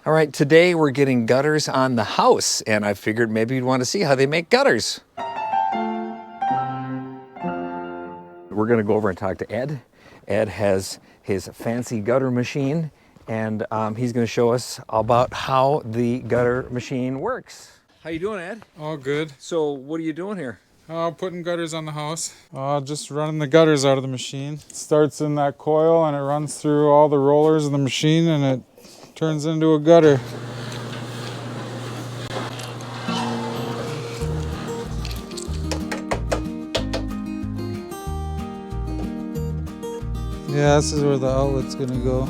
All right, today we're getting gutters on the house, and I figured maybe you'd want to see how they make gutters. We're gonna go over and talk to Ed. Ed has his fancy gutter machine, and he's gonna show us about how the gutter machine works. How you doing, Ed? All good. So what are you doing here? Putting gutters on the house. Just running the gutters out of the machine. It starts in that coil and it runs through all the rollers of the machine and it turns into a gutter. Yeah, this is where the outlet's gonna go.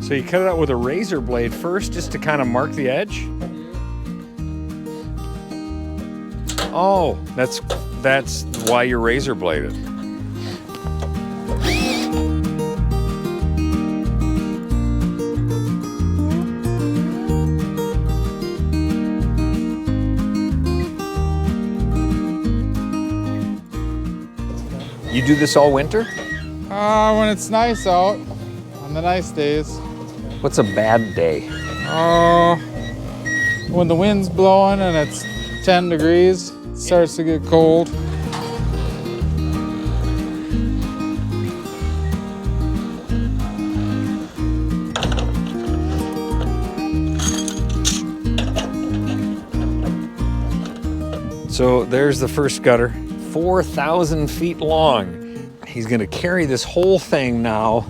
So you cut it out with a razor blade first, just to kind of mark the edge? Oh, that's why you're razor bladed. You do this all winter? When it's nice out, on the nice days. What's a bad day? When the wind's blowing and it's 10 degrees, it starts to get cold. So there's the first gutter, 4,000 feet long. He's gonna carry this whole thing now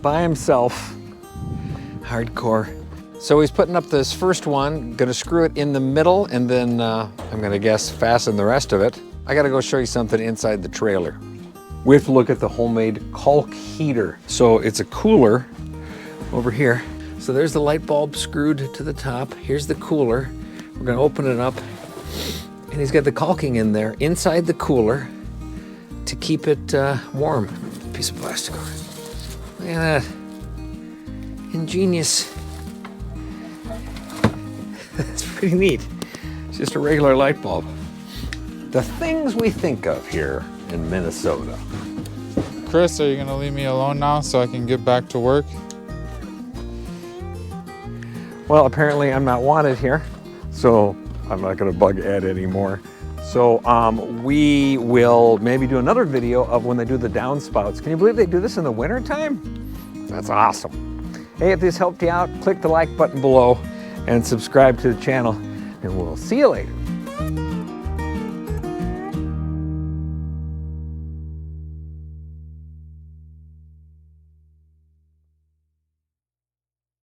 by himself. Hardcore. So he's putting up this first one, gonna screw it in the middle, and then I'm gonna guess fasten the rest of it. I gotta go show you something inside the trailer. We have to look at the homemade Caulk heater. So it's a cooler over here. So there's the light bulb screwed to the top. Here's the cooler. We're gonna open it up, and he's got the caulking in there inside the cooler to keep it warm. Piece of plastic on it. Look at that. Ingenious. That's pretty neat. It's just a regular light bulb. The things we think of here in Minnesota. Chris, are you gonna leave me alone now so I can get back to work? Well, apparently I'm not wanted here, so I'm not gonna bug Ed anymore. So we will maybe do another video of when they do the downspouts. Can you believe they do this in the winter time? That's awesome. Hey, if this helped you out, click the like button below and subscribe to the channel, and we'll see you later.